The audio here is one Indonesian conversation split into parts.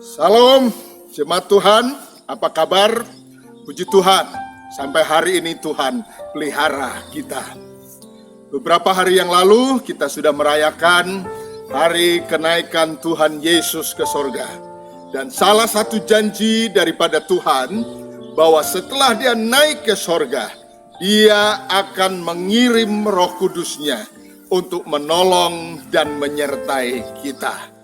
Salam, jemaat Tuhan, apa kabar? Puji Tuhan, sampai hari ini Tuhan pelihara kita. Beberapa hari yang lalu kita sudah merayakan hari kenaikan Tuhan Yesus ke sorga. Dan salah satu janji daripada Tuhan, bahwa setelah dia naik ke sorga, dia akan mengirim Roh Kudus-Nya untuk menolong dan menyertai kita.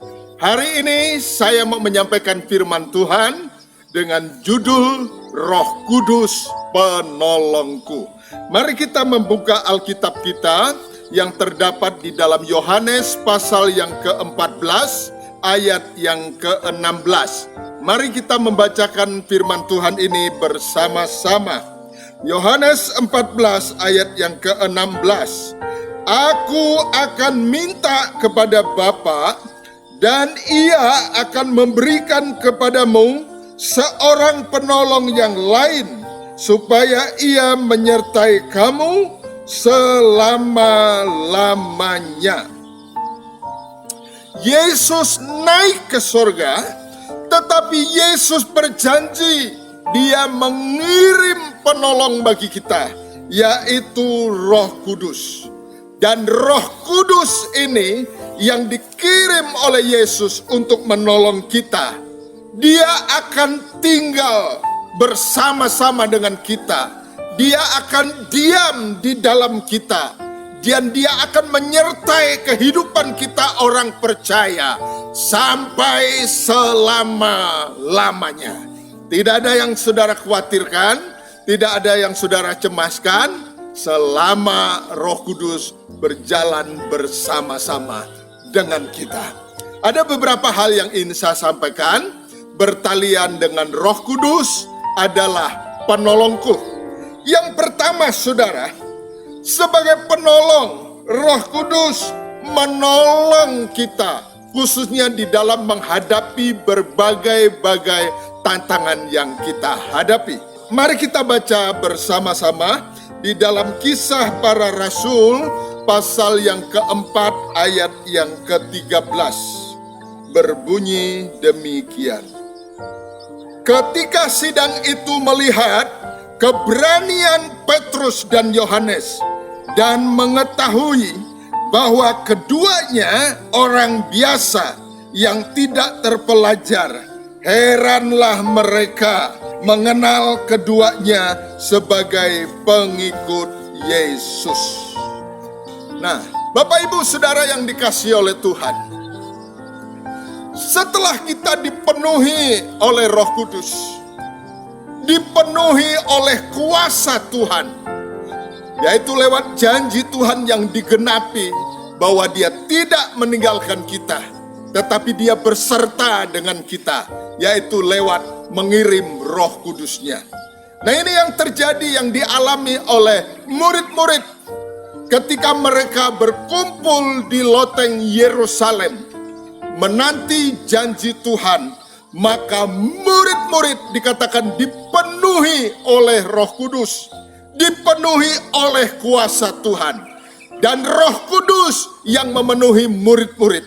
Hari ini saya mau menyampaikan firman Tuhan dengan judul Roh Kudus Penolongku. Mari kita membuka Alkitab kita yang terdapat di dalam Yohanes pasal yang ke-14 ayat yang ke-16. Mari kita membacakan firman Tuhan ini bersama-sama. Yohanes 14 ayat yang ke-16. Aku akan minta kepada Bapa, dan ia akan memberikan kepadamu seorang penolong yang lain, supaya ia menyertai kamu selama-lamanya. Yesus naik ke surga, tetapi Yesus berjanji dia mengirim penolong bagi kita, yaitu Roh Kudus. Dan Roh Kudus ini yang dikirim oleh Yesus untuk menolong kita. Dia akan tinggal bersama-sama dengan kita. Dia akan diam di dalam kita. Dan dia akan menyertai kehidupan kita orang percaya sampai selama-lamanya. Tidak ada yang saudara khawatirkan, tidak ada yang saudara cemaskan, selama Roh Kudus berjalan bersama-sama dengan kita. Ada beberapa hal yang ingin saya sampaikan. Bertalian dengan Roh Kudus adalah penolongku. Yang pertama, saudara, sebagai penolong, Roh Kudus menolong kita, khususnya di dalam menghadapi berbagai-bagai tantangan yang kita hadapi. Mari kita baca bersama-sama di dalam Kisah Para Rasul pasal yang keempat ayat yang ke-13. Berbunyi demikian. Ketika sidang itu melihat keberanian Petrus dan Yohanes dan mengetahui bahwa keduanya orang biasa yang tidak terpelajar, heranlah mereka mengenal keduanya sebagai pengikut Yesus. Nah, Bapak Ibu Saudara yang dikasihi oleh Tuhan, setelah kita dipenuhi oleh Roh Kudus, dipenuhi oleh kuasa Tuhan, yaitu lewat janji Tuhan yang digenapi bahwa dia tidak meninggalkan kita, tetapi dia berserta dengan kita, yaitu lewat mengirim Roh Kudus-Nya. Nah, ini yang terjadi, yang dialami oleh murid-murid ketika mereka berkumpul di loteng Yerusalem menanti janji Tuhan. Maka murid-murid dikatakan dipenuhi oleh Roh Kudus, dipenuhi oleh kuasa Tuhan. Dan Roh Kudus yang memenuhi murid-murid,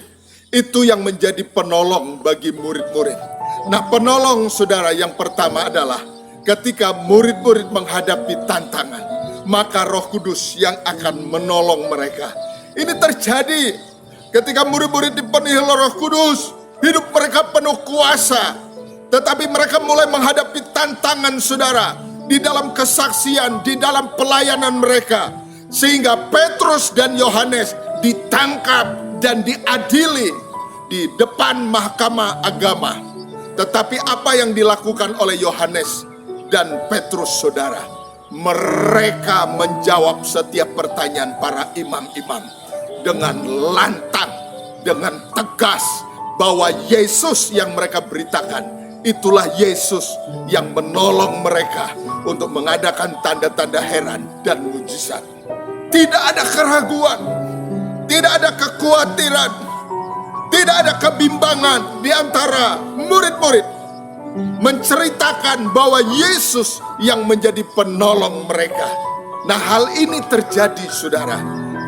itu yang menjadi penolong bagi murid-murid. Nah, penolong saudara yang pertama adalah ketika murid-murid menghadapi tantangan, maka Roh Kudus yang akan menolong mereka. Ini terjadi ketika murid-murid dipenuhi oleh Roh Kudus, hidup mereka penuh kuasa. Tetapi mereka mulai menghadapi tantangan saudara, di dalam kesaksian, di dalam pelayanan mereka. Sehingga Petrus dan Yohanes ditangkap dan diadili di depan mahkamah agama. Tetapi apa yang dilakukan oleh Yohanes dan Petrus saudara? Mereka menjawab setiap pertanyaan para imam-imam dengan lantang, dengan tegas, bahwa Yesus yang mereka beritakan, itulah Yesus yang menolong mereka untuk mengadakan tanda-tanda heran dan mujizat. Tidak ada keraguan, tidak ada kekhawatiran, tidak ada kebimbangan di antara murid-murid menceritakan bahwa Yesus yang menjadi penolong mereka. Nah, hal ini terjadi saudara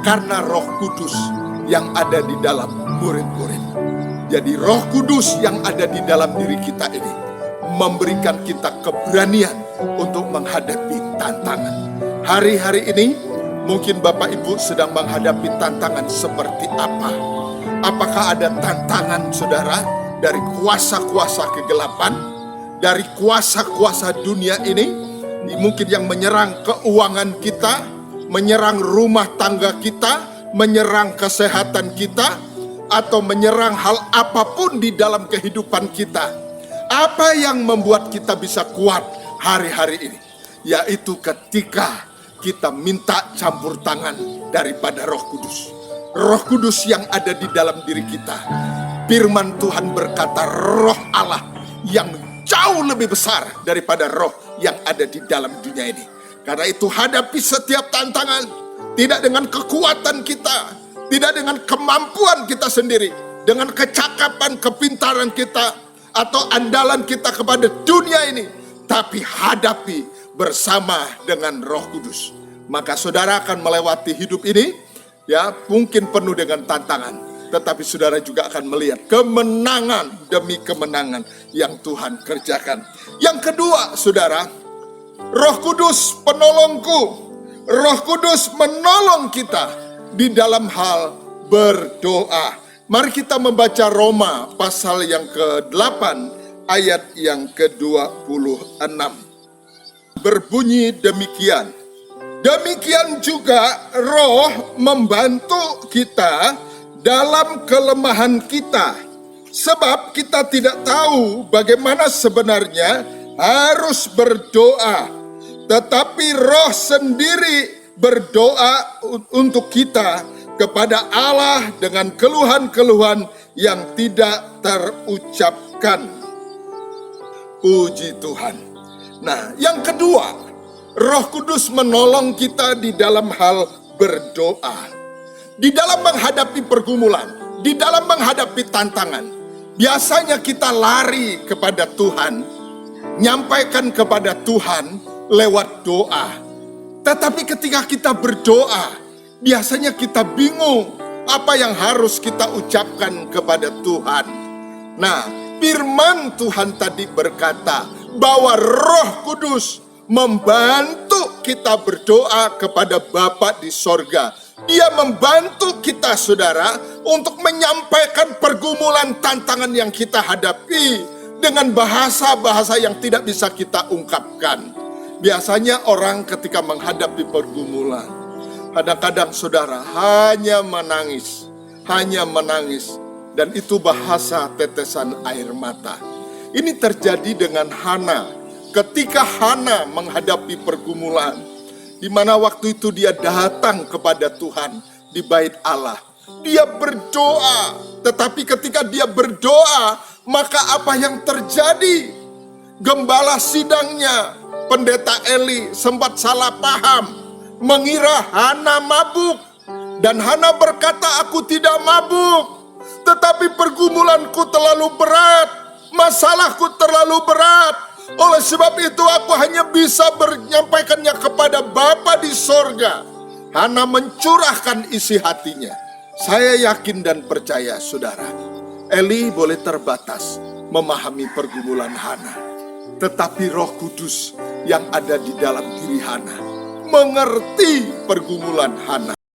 karena Roh Kudus yang ada di dalam murid-murid. Jadi Roh Kudus yang ada di dalam diri kita ini memberikan kita keberanian untuk menghadapi tantangan. Hari-hari ini mungkin Bapak Ibu sedang menghadapi tantangan seperti apa? Apakah ada tantangan saudara dari kuasa-kuasa kegelapan, dari kuasa-kuasa dunia ini, mungkin yang menyerang keuangan kita, menyerang rumah tangga kita, menyerang kesehatan kita, atau menyerang hal apapun di dalam kehidupan kita. Apa yang membuat kita bisa kuat hari-hari ini? Yaitu ketika kita minta campur tangan daripada Roh Kudus. Roh Kudus yang ada di dalam diri kita. Firman Tuhan berkata, Roh Allah yang jauh lebih besar daripada roh yang ada di dalam dunia ini. Karena itu hadapi setiap tantangan, tidak dengan kekuatan kita, tidak dengan kemampuan kita sendiri, dengan kecakapan, kepintaran kita, atau andalan kita kepada dunia ini, tapi hadapi bersama dengan Roh Kudus. Maka saudara akan melewati hidup ini, ya mungkin penuh dengan tantangan, tetapi saudara juga akan melihat kemenangan demi kemenangan yang Tuhan kerjakan. Yang kedua, saudara, Roh Kudus penolongku. Roh Kudus menolong kita di dalam hal berdoa. Mari kita membaca Roma pasal yang ke-8 ayat yang ke-26. Berbunyi demikian. Demikian juga Roh membantu kita dalam kelemahan kita. Sebab kita tidak tahu bagaimana sebenarnya harus berdoa. Tetapi Roh sendiri berdoa untuk kita kepada Allah dengan keluhan-keluhan yang tidak terucapkan. Puji Tuhan. Nah, yang kedua, Roh Kudus menolong kita di dalam hal berdoa. Di dalam menghadapi pergumulan, di dalam menghadapi tantangan, biasanya kita lari kepada Tuhan, nyampaikan kepada Tuhan lewat doa. Tetapi ketika kita berdoa, biasanya kita bingung apa yang harus kita ucapkan kepada Tuhan. Nah, firman Tuhan tadi berkata bahwa Roh Kudus membantu kita berdoa kepada Bapa di sorga. Dia membantu kita, saudara, untuk menyampaikan pergumulan tantangan yang kita hadapi dengan bahasa-bahasa yang tidak bisa kita ungkapkan. Biasanya orang ketika menghadapi pergumulan, kadang-kadang saudara hanya menangis, dan itu bahasa tetesan air mata. Ini terjadi dengan Hana. Ketika Hana menghadapi pergumulan, di mana waktu itu dia datang kepada Tuhan di bait Allah. Dia berdoa, tetapi ketika dia berdoa, maka apa yang terjadi? Gembala sidangnya, Pendeta Eli sempat salah paham, mengira Hana mabuk. Dan Hana berkata, aku tidak mabuk, tetapi pergumulanku terlalu berat, masalahku terlalu berat. Oleh sebab itu aku hanya bisa menyampaikannya kepada Bapa di sorga. Hana mencurahkan isi hatinya. Saya yakin dan percaya, saudara, Eli boleh terbatas memahami pergumulan Hana, tetapi Roh Kudus yang ada di dalam diri Hana mengerti pergumulan Hana.